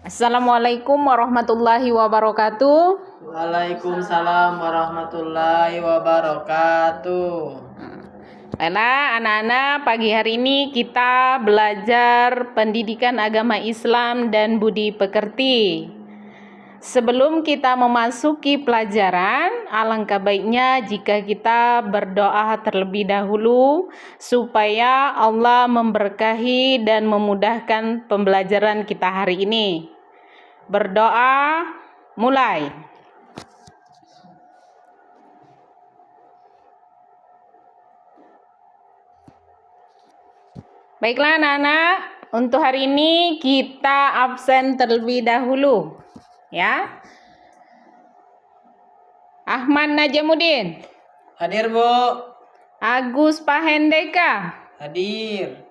Assalamualaikum warahmatullahi wabarakatuh. Waalaikumsalam warahmatullahi wabarakatuh. Baiklah anak-anak, pagi hari ini kita belajar pendidikan agama Islam dan budi pekerti. Sebelum kita memasuki pelajaran, alangkah baiknya jika kita berdoa terlebih dahulu supaya Allah memberkahi dan memudahkan pembelajaran kita hari ini. Berdoa, mulai. Baiklah anak-anak, untuk hari ini kita absen terlebih dahulu. Ya. Ahmad Najamuddin. Hadir, Bu. Agus Pahendeka. Hadir.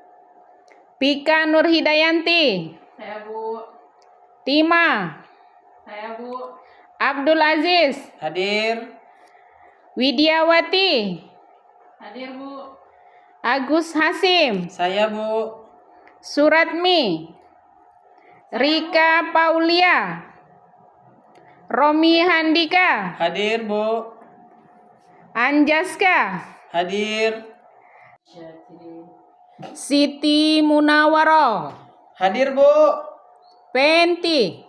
Pika Nurhidayanti. Saya, Bu. Tima. Saya, Bu. Abdul Aziz. Hadir. Widiawati. Hadir, Bu. Agus Hasim. Saya, Bu. Suratmi. Rika Paulia. Romi Handika. Hadir, Bu. Anjaska. Hadir. Siti Munawaro. Hadir, Bu. Penti.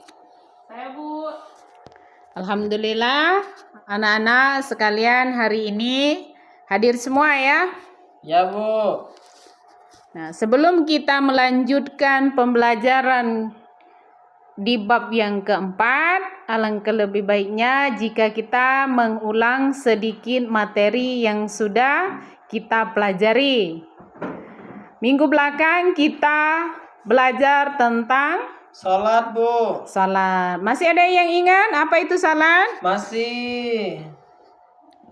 Saya, Bu. Alhamdulillah, anak-anak sekalian hari ini hadir semua ya. Ya, Bu. Nah, sebelum kita melanjutkan pembelajaran di bab yang keempat, alangkah lebih baiknya jika kita mengulang sedikit materi yang sudah kita pelajari. Minggu belakang kita belajar tentang Salat, Bu. salat. Masih ada yang ingat apa itu salat? Masih.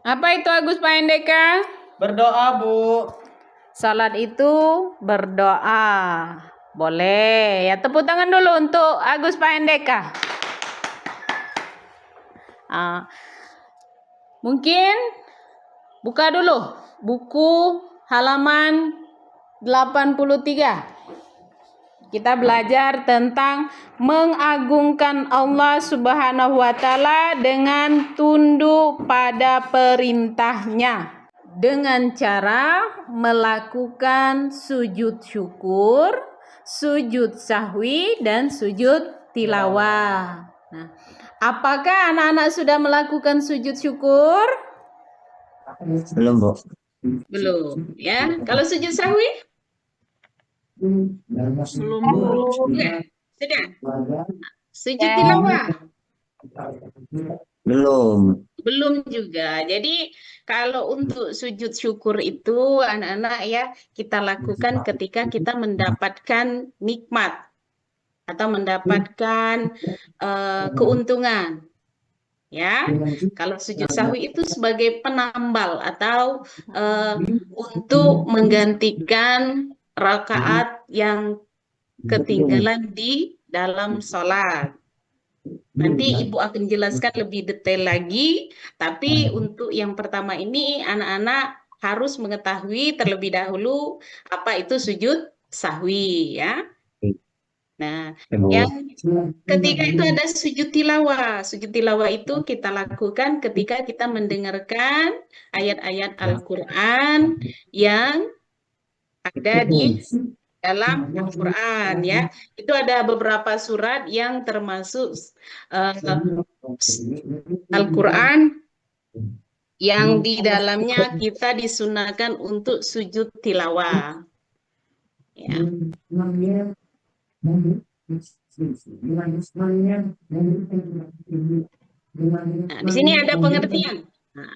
Apa itu Agus Pahendeka? Berdoa, Bu. Salat itu berdoa. Boleh. Ya, tepuk tangan dulu untuk Agus Pahendeka. Mungkin buka dulu buku halaman 83. Kita belajar tentang mengagungkan Allah Subhanahu wa taala dengan tunduk pada perintahnya dengan cara melakukan sujud syukur, sujud sahwi dan sujud tilawah. Nah, apakah anak-anak sudah melakukan sujud syukur? Belum, Bu. Belum, ya. Kalau sujud sahwi? Belum. Ya, sudah. Sujud tilawah? Belum. Belum juga. Jadi kalau untuk sujud syukur itu anak-anak ya kita lakukan ketika kita mendapatkan nikmat atau mendapatkan keuntungan. Ya, kalau sujud sahwi itu sebagai penambal atau untuk menggantikan rakaat yang ketinggalan di dalam sholat. Nanti Ibu akan jelaskan lebih detail lagi, tapi untuk yang pertama ini anak-anak harus mengetahui terlebih dahulu apa itu sujud sahwi ya. Nah, yang ketiga itu ada sujud tilawah. Sujud tilawah itu kita lakukan ketika kita mendengarkan ayat-ayat Al-Quran yang ada di dalam Al-Quran ya. Itu ada beberapa surat yang termasuk Al-Quran yang di dalamnya kita disunahkan untuk sujud tilawah. Ya. Nah, di sini ada pengertian. Nah,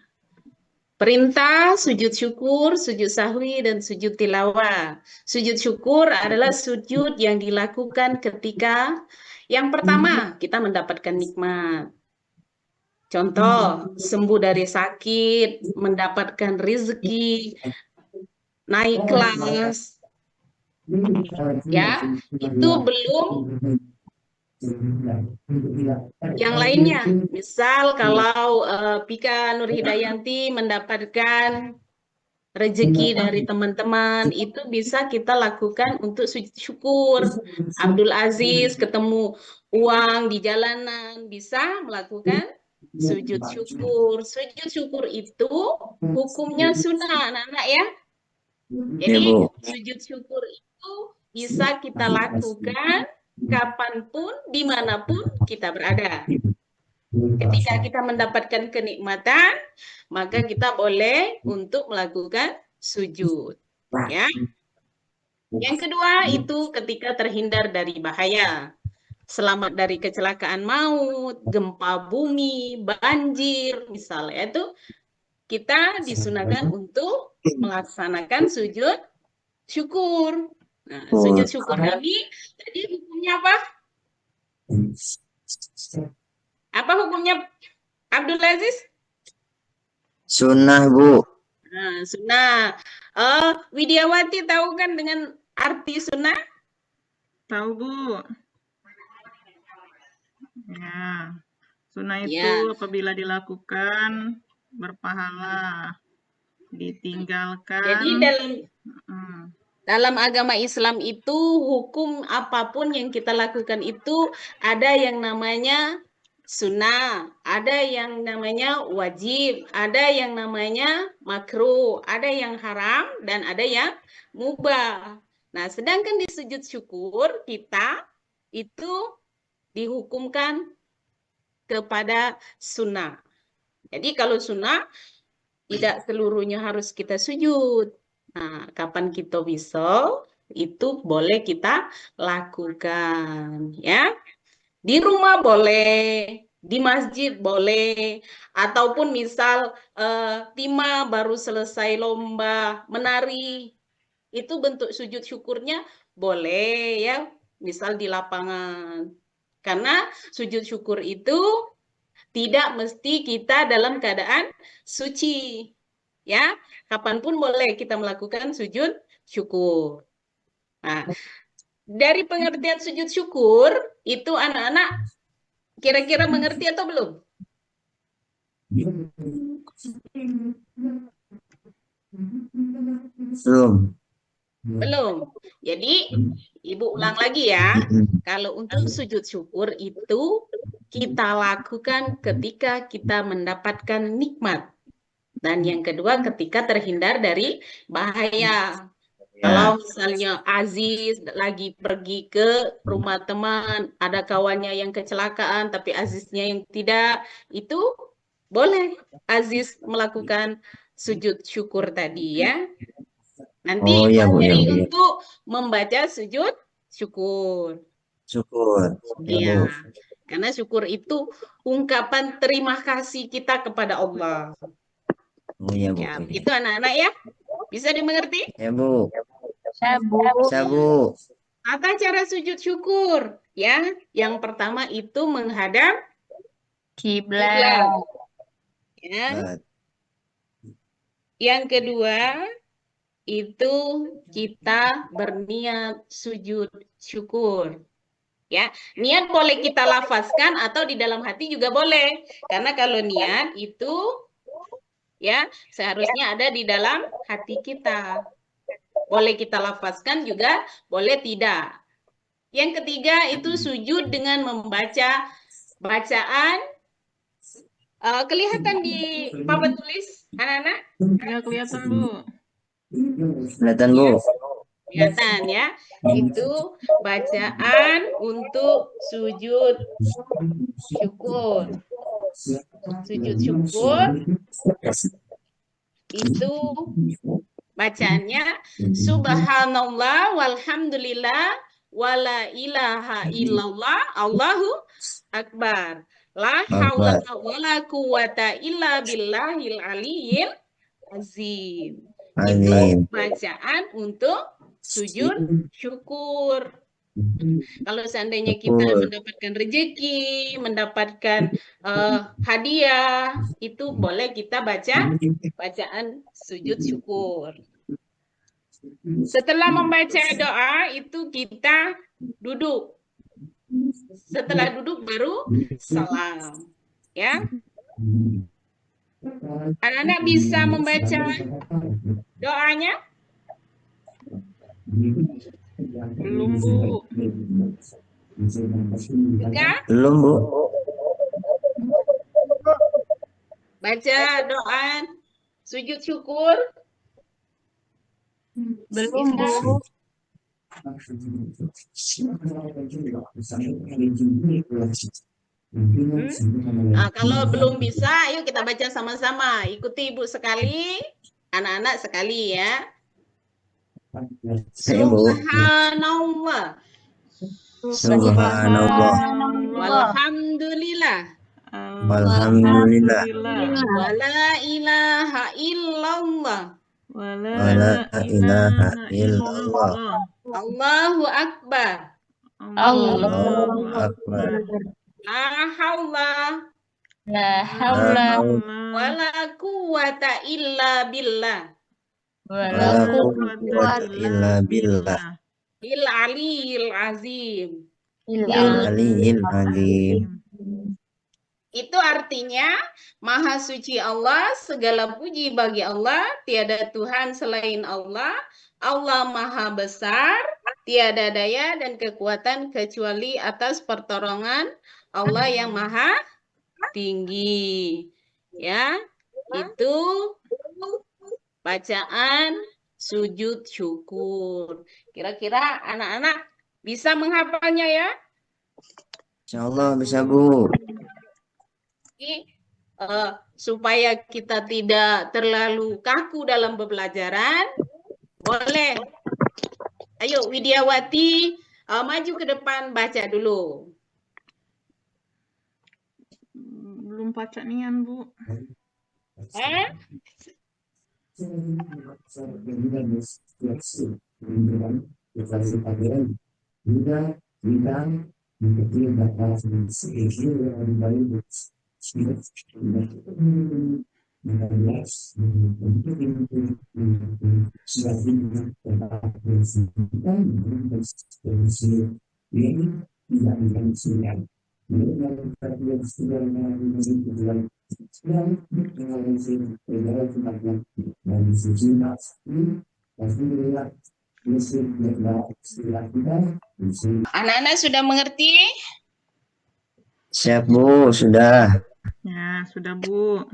perintah sujud syukur, sujud sahwi, dan sujud tilawah. Sujud syukur adalah sujud yang dilakukan ketika yang pertama kita mendapatkan nikmat. Contoh, sembuh dari sakit, mendapatkan rezeki, naik kelas. Ya, itu belum yang lainnya. Misal kalau Pika Nurhidayanti mendapatkan rezeki dari teman-teman, itu bisa kita lakukan untuk sujud syukur. Abdul Aziz ketemu uang di jalanan, bisa melakukan sujud syukur. Sujud syukur itu hukumnya sunnah, anak-anak ya. Ya, Jadi Bu. sujud syukur itu bisa kita lakukan kapanpun, dimanapun kita berada. Ketika kita mendapatkan kenikmatan, maka kita boleh untuk melakukan sujud. Ya. Yang kedua itu ketika terhindar dari bahaya. Selamat dari kecelakaan maut, gempa bumi, banjir, misalnya itu kita disunahkan untuk melaksanakan sujud syukur. Nah, sujud syukur ini tadi hukumnya apa? Apa hukumnya, Abdul Aziz? Sunnah, Bu. Nah, sunnah. Widiawati tahu kan dengan arti sunnah? Tahu, Bu. Ya. Sunnah itu Ya. apabila dilakukan berpahala, ditinggalkan. Jadi dalam agama Islam itu hukum apapun yang kita lakukan itu ada yang namanya sunnah, ada yang namanya wajib, ada yang namanya makruh, ada yang haram, dan ada yang mubah. Nah, sedangkan di sujud syukur kita itu dihukumkan kepada sunnah. Jadi kalau sunnah tidak seluruhnya harus kita sujud. Nah, kapan kita bisa, itu boleh kita lakukan, ya. Di rumah boleh, di masjid boleh, ataupun misal Tima baru selesai lomba menari, itu bentuk sujud syukurnya boleh ya, misal di lapangan. Karena sujud syukur itu tidak mesti kita dalam keadaan suci. Ya, kapanpun boleh kita melakukan sujud syukur. Nah, dari pengertian sujud syukur itu anak-anak kira-kira mengerti atau belum? Belum. Belum. Jadi, Ibu ulang lagi ya. Kalau untuk sujud syukur itu kita lakukan ketika kita mendapatkan nikmat. Dan yang kedua ketika terhindar dari bahaya. Kalau misalnya Aziz lagi pergi ke rumah teman, ada kawannya yang kecelakaan, tapi Aziznya yang tidak, itu boleh Aziz melakukan sujud syukur tadi ya. Nanti Ya, Bu, ya, ajari Bu. untuk membaca sujud syukur. Syukur. Iya, karena syukur itu ungkapan terima kasih kita kepada Allah. Iya, Bu. Ya, itu anak-anak ya. Bisa dimengerti? Ya, Bu. Sabu. Sabu. Tata cara sujud syukur, ya. Yang pertama itu menghadap Kiblat. ya. Yang kedua itu kita berniat sujud syukur. Ya, niat boleh kita lafazkan atau di dalam hati juga boleh. Karena kalau niat itu ya seharusnya ada di dalam hati kita. Boleh kita lafazkan juga, boleh tidak. Yang ketiga itu sujud dengan membaca bacaan. Kelihatan di papan tulis, anak-anak? Ya, kelihatan, Bu. Kelihatan, Bu. Kelihatan ya. Itu bacaan untuk sujud syukur. Sujud syukur itu bacaannya subhanallah walhamdulillah wala ilaha illallah Allahu akbar. La haula wala quwata illa billahil aliyil azim. Itu bacaan untuk sujud syukur. Kalau seandainya kita mendapatkan rezeki, mendapatkan hadiah, itu boleh kita baca bacaan sujud syukur. Setelah membaca doa, itu kita duduk. Setelah duduk baru salam. Ya. Anak-anak bisa membaca doanya? Belum, Bu. Juga Belum, Bu. baca doa sujud syukur. Belum, Bisa? Bu. Nah, kalau belum bisa, yuk kita baca sama-sama. Ikuti Ibu sekali, anak-anak sekali ya. Saya, Bu. Subhanallah, Subhanallah. walhamdulillah, Walhamdulillah. wala ilaha illallah, Wala ilaha illallah. Allahu akbar, Allahu akbar. la haula La La haula haula wala quwata illa billah, wala quwwata illa billah. il aliyil azim. illa Aliyil azim. Itu artinya Maha Suci Allah, segala puji bagi Allah, tiada Tuhan selain Allah, Allah Maha Besar, tiada daya dan kekuatan kecuali atas pertolongan Allah yang Maha Tinggi. Ya, itu bacaan sujud syukur. Kira-kira anak-anak bisa menghafalnya ya? Insyaallah bisa, Bu. Jadi, supaya kita tidak terlalu kaku dalam pembelajaran, boleh. Ayo Widiawati, maju ke depan baca dulu. Belum baca nian, Bu. Eh? Anak-anak sudah mengerti? Siap, Bu. Sudah. Ya, sudah, Bu.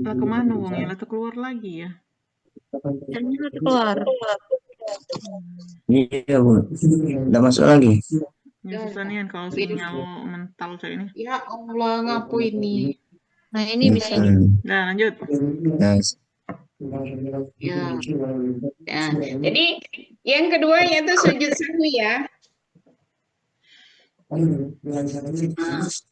Lah kemana wongnya? Lah keluar lagi ya? keluar. Iya, Bu. Udah masuk lagi. Ya susah nian kalau sinyal mental saya ini. Ya Allah, ngapu ini. Nah, ini bisa. Nah, lanjut. Guys. Ya. Ya. Jadi yang kedua yaitu sujud sahwi ya.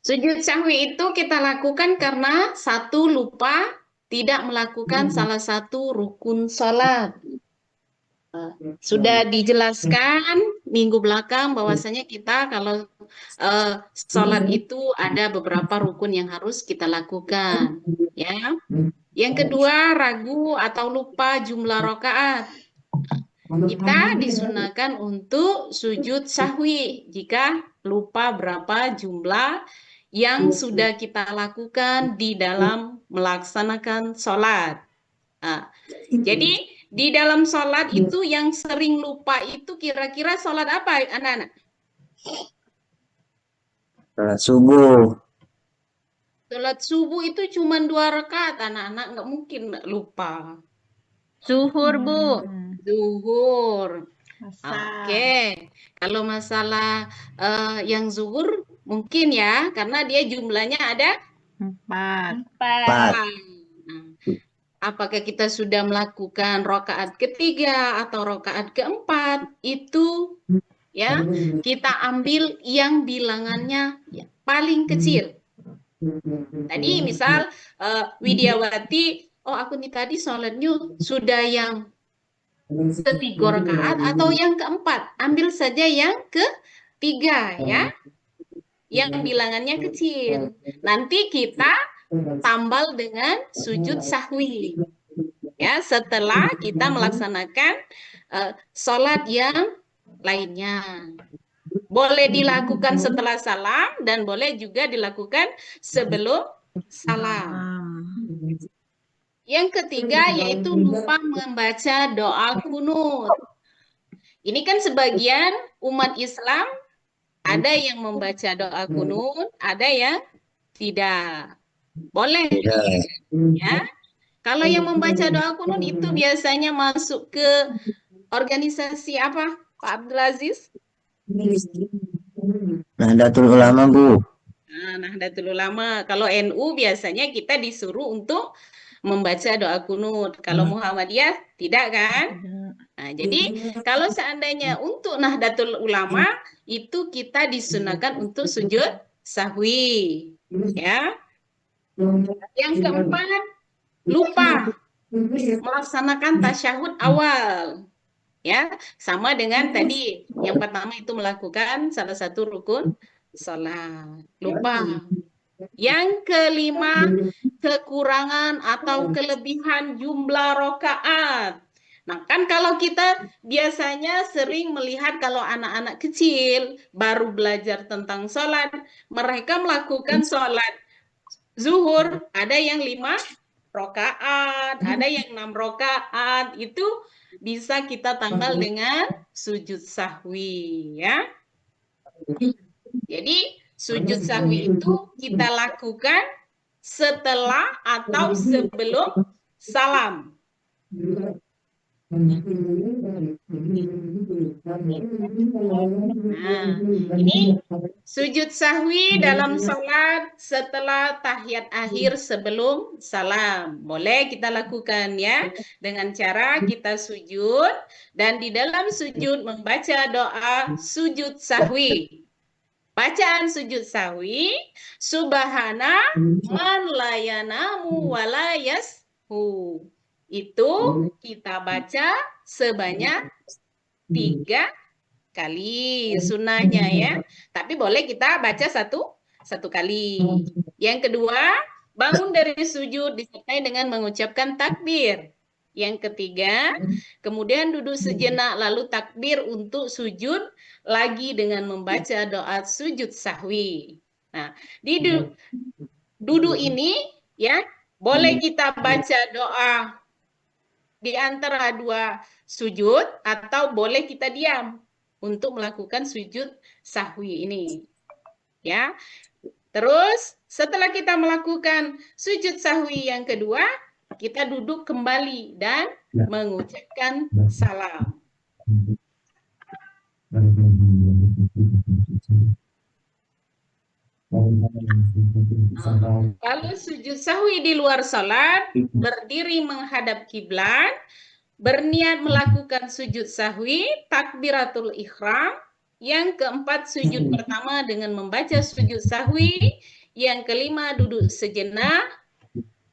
Sujud sahwi itu kita lakukan karena satu lupa tidak melakukan salah satu rukun sholat. Sudah dijelaskan minggu belakang bahwasanya kita kalau sholat itu ada beberapa rukun yang harus kita lakukan. Ya. Yang kedua, ragu atau lupa jumlah rakaat. Kita disunahkan untuk sujud sahwi jika lupa berapa jumlah yang sudah kita lakukan di dalam melaksanakan sholat. Nah, jadi di dalam sholat itu yang sering lupa itu kira-kira sholat apa anak-anak? Sholat subuh. Sholat subuh itu cuma 2 rakaat, anak-anak nggak mungkin lupa. Zuhur, Bu. Zuhur. Asar. Oke, kalau masalah yang zuhur mungkin ya, karena dia jumlahnya ada 4. 4. Nah, apakah kita sudah melakukan rakaat ketiga atau rakaat keempat, itu ya kita ambil yang bilangannya ya, paling kecil. Tadi misal Widiawati, oh aku nih tadi sholatnya sudah yang ketiga rakaat atau yang keempat. Ambil saja yang ketiga ya, yang bilangannya kecil. Nanti kita tambal dengan sujud sahwi. Ya, setelah kita melaksanakan sholat yang lainnya. Boleh dilakukan setelah salam dan boleh juga dilakukan sebelum salam. Yang ketiga yaitu lupa membaca doa kunut. Ini kan sebagian umat Islam ada yang membaca doa kunut, ada yang tidak. Boleh ya. Kalau yang membaca doa kunut itu biasanya masuk ke organisasi apa, Pak Abdul Aziz? Nahdlatul Ulama, Bu. Nah, Nahdlatul Ulama. Kalau NU biasanya kita disuruh untuk membaca doa kunut. Kalau Muhammadiyah tidak kan? Nah, jadi kalau seandainya untuk Nahdlatul Ulama itu kita disunahkan untuk sujud sahwi. Ya. Yang keempat, lupa melaksanakan tasyahud awal. Ya, sama dengan tadi. Yang pertama itu melakukan salah satu rukun sholat. Lupa. Yang kelima, kekurangan atau kelebihan jumlah rokaat. Nah, kan kalau kita biasanya sering melihat kalau anak-anak kecil baru belajar tentang sholat, mereka melakukan sholat zuhur, ada yang 5 rokaat, ada yang 6 rokaat, itu bisa kita tambal dengan sujud sahwi, ya. Jadi sujud sahwi itu kita lakukan setelah atau sebelum salam. Nah, ini sujud sahwi dalam salat setelah tahiyat akhir sebelum salam. Boleh kita lakukan ya dengan cara kita sujud dan di dalam sujud membaca doa sujud sahwi. Bacaan sujud sahwi, subhana man la yanamu wa la yashu. Itu kita baca sebanyak 3 kali sunnahnya ya. Tapi boleh kita baca satu kali. Yang kedua, bangun dari sujud disertai dengan mengucapkan takbir. Yang ketiga, kemudian duduk sejenak lalu takbir untuk sujud lagi dengan membaca doa sujud sahwi. Nah, di duduk ini ya, boleh kita baca doa di antara 2 sujud atau boleh kita diam untuk melakukan sujud sahwi ini. Ya. Terus setelah kita melakukan sujud sahwi yang kedua, kita duduk kembali dan mengucapkan salam. Kalau sujud sahwi di luar salat, berdiri menghadap kiblat, berniat melakukan sujud sahwi, takbiratul ihram. Yang keempat, sujud pertama dengan membaca sujud sahwi. Yang kelima, duduk sejenak.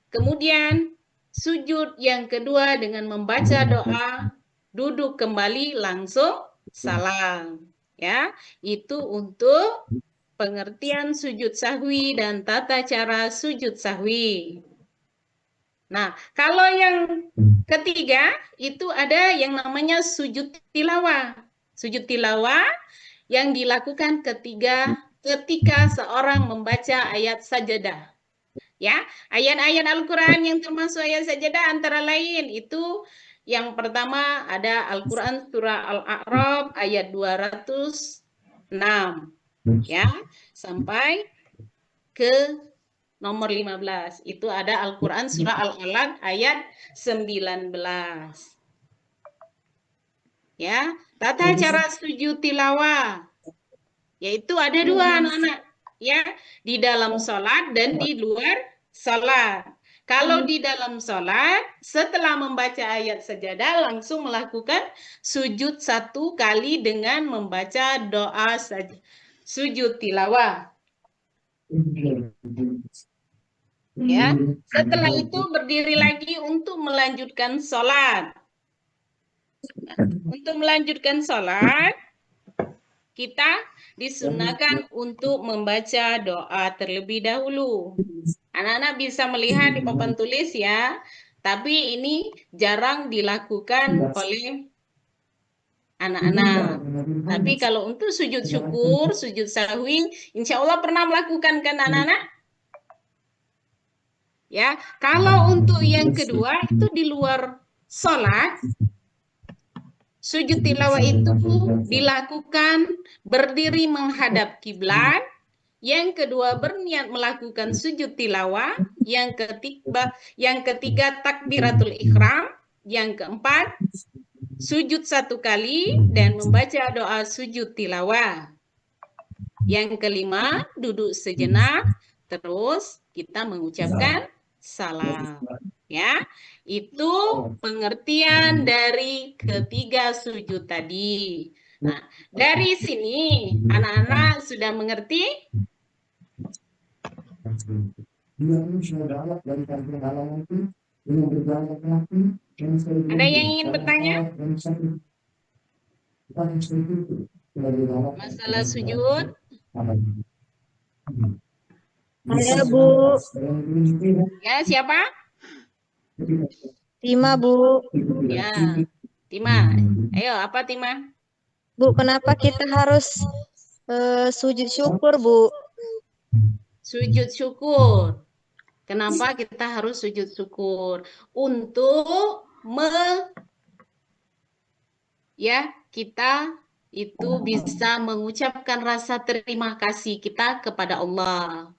Kemudian, sujud yang kedua dengan membaca doa, duduk kembali langsung salam. Ya, itu untuk pengertian sujud sahwi dan tata cara sujud sahwi. Nah, kalau yang ketiga itu ada yang namanya sujud tilawah. Sujud tilawah yang dilakukan ketika seorang membaca ayat sajadah. Ya, ayat-ayat Al-Qur'an yang termasuk ayat sajadah antara lain itu yang pertama ada Al-Qur'an surah Al-A'raf ayat 206. Ya, sampai ke nomor 15. Itu ada Al-Qur'an surah Al-Alaq ayat 19. Ya, tata cara sujud tilawah yaitu ada 2 anak-anak ya, di dalam sholat dan di luar sholat. Kalau di dalam sholat, setelah membaca ayat sajadah langsung melakukan sujud 1 kali dengan membaca doa sujud tilawah. Ya, setelah itu berdiri lagi untuk melanjutkan sholat. Untuk melanjutkan sholat, kita disunahkan untuk membaca doa terlebih dahulu. Anak-anak bisa melihat di papan tulis ya, tapi ini jarang dilakukan oleh anak-anak. Tapi kalau untuk sujud syukur, sujud sahwi, insya Allah pernah melakukan kan anak-anak? Ya, kalau untuk yang kedua itu di luar sholat, sujud tilawah itu dilakukan berdiri menghadap kiblat. Yang kedua berniat melakukan sujud tilawah. Yang ketiga takbiratul ihram. Yang keempat sujud 1 kali dan membaca doa sujud tilawah. Yang kelima duduk sejenak, terus kita mengucapkan salam. Ya, itu pengertian dari ketiga sujud tadi. Nah, dari sini anak-anak sudah mengerti? Ada yang ingin bertanya? Masalah sujud? Ada Bu. Ya, siapa? Tima Bu. Ya, Tima. Ayo, apa Tima? Bu, kenapa kita harus sujud syukur Bu? Sujud syukur. Kenapa kita harus sujud syukur? Untuk kita itu bisa mengucapkan rasa terima kasih kita kepada Allah.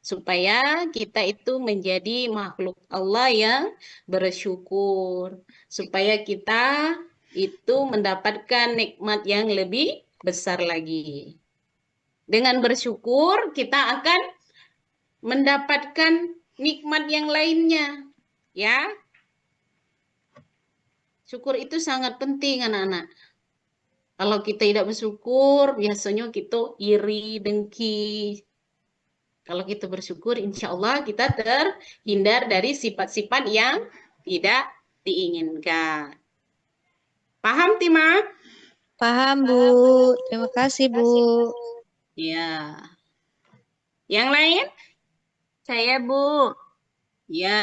Supaya kita itu menjadi makhluk Allah yang bersyukur. Supaya kita itu mendapatkan nikmat yang lebih besar lagi. Dengan bersyukur kita akan mendapatkan nikmat yang lainnya. Ya. Syukur itu sangat penting anak-anak. Kalau kita tidak bersyukur, biasanya kita iri, dengki. Kalau kita bersyukur, insya Allah kita terhindar dari sifat-sifat yang tidak diinginkan. Paham, Tima? Paham Bu. Terima kasih Bu. Ya. Yang lain? Saya Bu. Ya.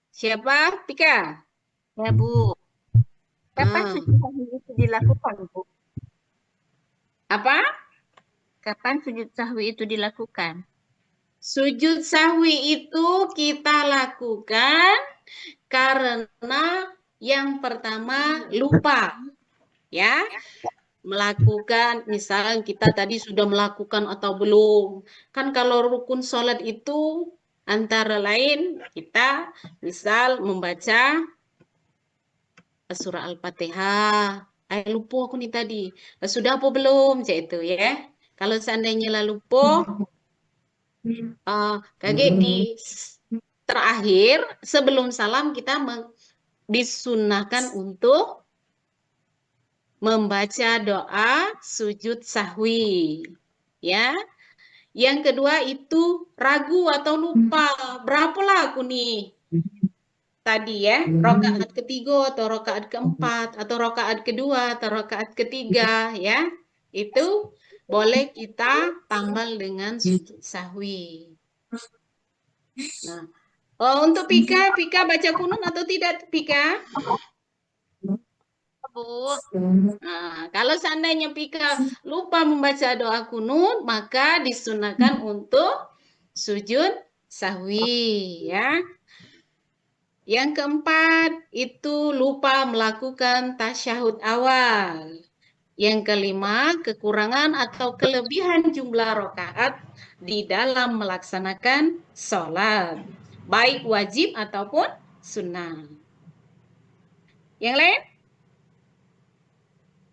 Siapa? Pika? Ya Bu. Kapan Hmm. sujud sahwi itu dilakukan Bu? Apa? Kapan sujud sahwi itu dilakukan? Sujud sahwi itu kita lakukan karena yang pertama lupa. Ya. Melakukan, misalnya kita tadi sudah melakukan atau belum. Kan kalau rukun sholat itu antara lain kita misal membaca surah Al-Fatihah. Lupa aku nih tadi. Sudah apa belum? Cak itu ya. Kalau seandainya lupa, kaget di terakhir sebelum salam kita disunahkan untuk membaca doa sujud sahwi. Ya. Yang kedua itu ragu atau lupa. Berapalah aku nih? Tadi ya, rakaat ketiga atau rakaat keempat atau rakaat kedua atau rakaat ketiga ya. Itu boleh kita tambal dengan sujud sahwi. Nah, untuk Pika baca kunut atau tidak Pika? Bu. Nah, kalau seandainya Pika lupa membaca doa kunut, maka disunahkan untuk sujud sahwi ya. Yang keempat itu lupa melakukan tasyahud awal. Yang kelima, kekurangan atau kelebihan jumlah rakaat di dalam melaksanakan sholat, baik wajib ataupun sunnah. Yang lain?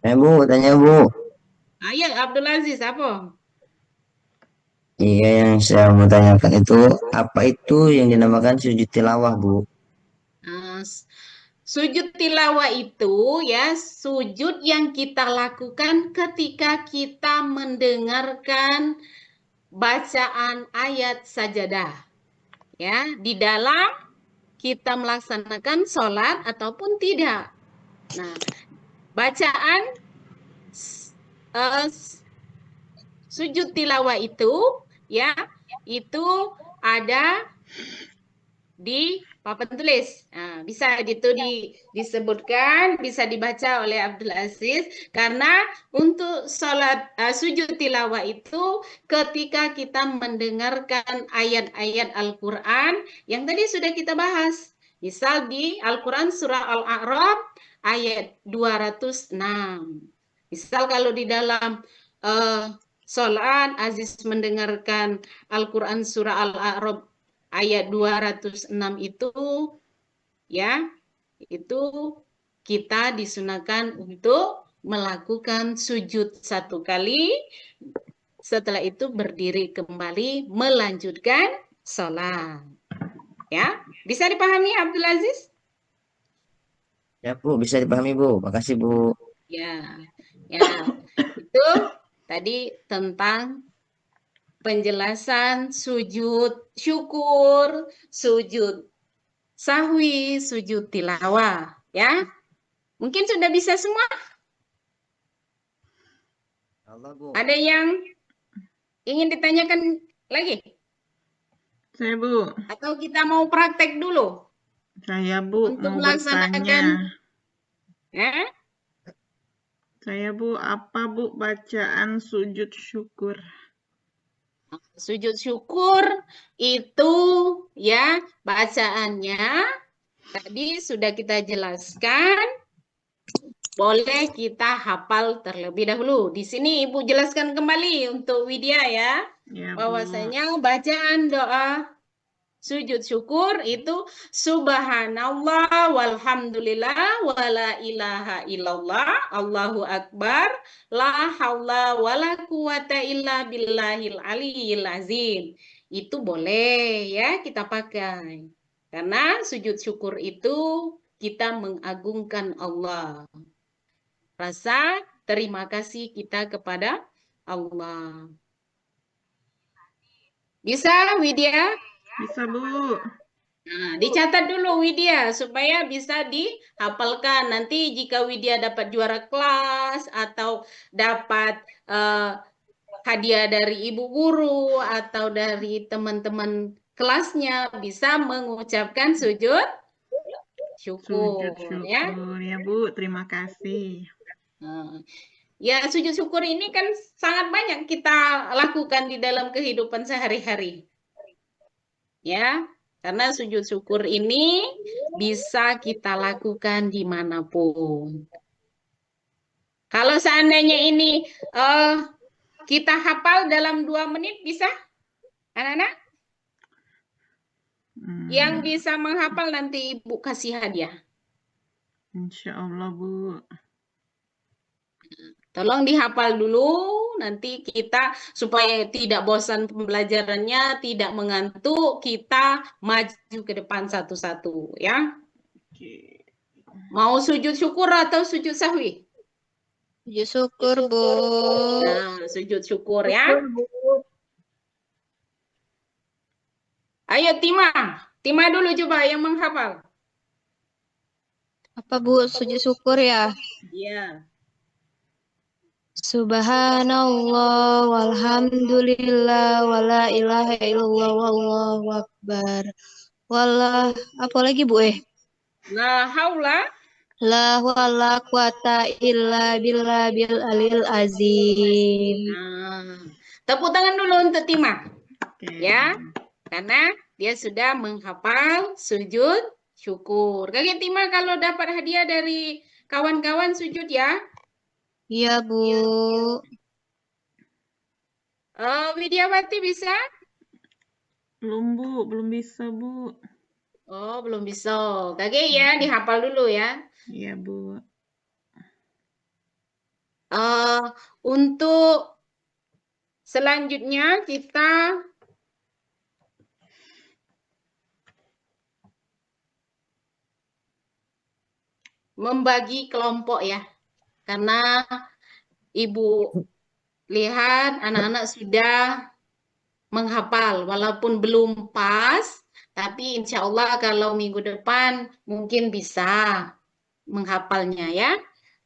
Bu, tanya Bu. Ayo, Abdul Aziz, apa? Iya, yang saya mau tanyakan itu, apa itu yang dinamakan sujud tilawah, Bu? Sujud tilawah itu ya sujud yang kita lakukan ketika kita mendengarkan bacaan ayat sajadah. Ya, di dalam kita melaksanakan sholat ataupun tidak. Nah, bacaan eh, sujud tilawah itu ya, itu ada di papan tulis. Nah, bisa itu disebutkan, bisa dibaca oleh Abdul Aziz karena untuk sujud tilawah itu ketika kita mendengarkan ayat-ayat Al-Qur'an yang tadi sudah kita bahas. Misal di Al-Qur'an surah Al-A'raf ayat 206. Misal kalau di dalam sholat Aziz mendengarkan Al-Qur'an surah Al-A'raf ayat 206 itu ya, itu kita disunahkan untuk melakukan sujud 1 kali, setelah itu berdiri kembali melanjutkan sholat. Ya, bisa dipahami Abdul Aziz? Ya Bu, bisa dipahami Bu. Makasih Bu. Ya, ya, itu tadi tentang penjelasan sujud syukur, sujud sahwi, sujud tilawah, ya. Mungkin sudah bisa semua. Allah Bu. Ada yang ingin ditanyakan lagi? Saya, Bu. Atau kita mau praktek dulu Saya, Bu, untuk mau melaksanakan? bertanya. Ya? Saya, Bu, apa, Bu, bacaan sujud syukur? Sujud syukur itu ya bacaannya tadi sudah kita jelaskan. Boleh kita hafal terlebih dahulu. Di sini Ibu jelaskan kembali untuk Widya ya. Ya, Bu. Bahwasanya bacaan doa sujud syukur itu subhanallah walhamdulillah wala ilaha illallah Allahu akbar la haula wala quwata illa billahil aliyil azim. Itu boleh ya kita pakai. Karena sujud syukur itu kita mengagungkan Allah. Rasa terima kasih kita kepada Allah. Bisa Widya? Bisa, Bu. Nah, dicatat dulu Widya supaya bisa dihafalkan. Nanti jika Widya dapat juara kelas atau dapat hadiah dari ibu guru atau dari teman-teman kelasnya bisa mengucapkan sujud syukur, Sujud syukur ya. ya, Bu. Terima kasih. Nah, ya sujud syukur ini kan sangat banyak kita lakukan di dalam kehidupan sehari-hari. Ya, karena sujud syukur ini bisa kita lakukan dimanapun. Kalau seandainya ini kita hafal dalam 2 menit bisa? Anak-anak? Yang bisa menghafal nanti Ibu kasih hadiah. Insya Allah, Bu. Tolong dihafal dulu, nanti kita supaya tidak bosan pembelajarannya, tidak mengantuk, kita maju ke depan satu-satu ya. Oke. Mau sujud syukur atau sujud sahwi? Sujud syukur, Bu. Nah, sujud syukur ya. Ayo Tima dulu coba yang menghafal. Apa, Bu? Sujud syukur ya? Iya. Subhanallah walhamdulillah wala ilaha illallah wallahu akbar. Wallah, apa lagi, Bu? La haula. La wala quwata illa billah bil alil azim. Nah, tepuk tangan dulu untuk Tima. Oke. Ya, karena dia sudah menghafal sujud syukur. Kakek Tima kalau dapat hadiah dari kawan-kawan sujud ya. Iya, Bu. Widyawati bisa? Belum, Bu. Belum bisa, Bu. Oh, belum bisa. Kakek ya, dihafal dulu ya. Iya, Bu. Untuk selanjutnya kita membagi kelompok ya. Karena Ibu lihat anak-anak sudah menghafal walaupun belum pas, tapi insya Allah kalau minggu depan mungkin bisa. menghafalnya ya.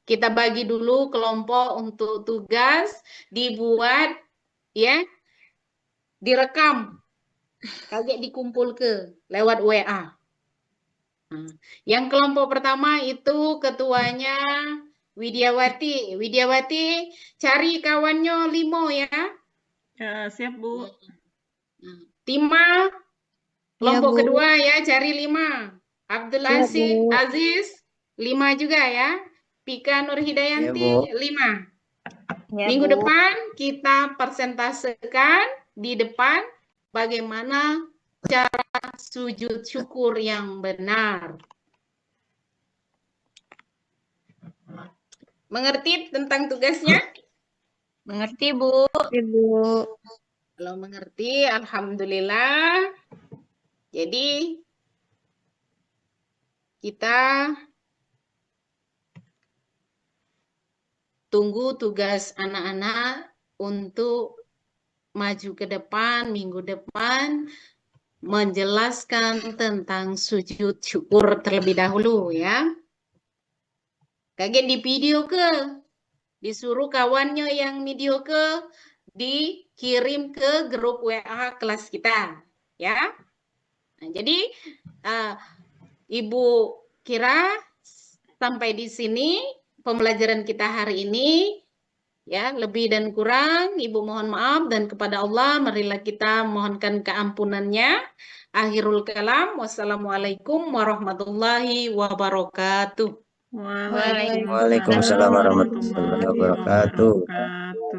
Kita bagi dulu kelompok untuk tugas dibuat ya, direkam, kaget dikumpul ke lewat WA. Nah, yang kelompok pertama itu ketuanya Widyawati. Widyawati cari kawannya 5 ya. Ya, siap, Bu. Nah, Tima, kelompok Bu. kedua ya, cari 5. Abdul Siap, Bu. Aziz 5 juga ya. Pika Nurhidayanti Bu. 5. Ya, Minggu Bu. depan kita persentasekan di depan bagaimana cara sujud syukur yang benar. Mengerti tentang tugasnya? Mengerti, Bu. Bu. Kalau mengerti, alhamdulillah. Jadi kita tunggu tugas anak-anak untuk maju ke depan minggu depan menjelaskan tentang sujud syukur terlebih dahulu ya. Kaget di video ke, disuruh kawannya yang video ke dikirim ke grup WA kelas kita ya. Nah, jadi Ibu kira sampai di sini pembelajaran kita hari ini. Ya, lebih dan kurang Ibu mohon maaf, dan kepada Allah marilah kita mohonkan keampunannya. Akhirul kalam, wassalamualaikum warahmatullahi wabarakatuh. Waalaikumsalam Waalaikumsalam warahmatullahi warahmatullahi wabarakatuh. wabarakatuh.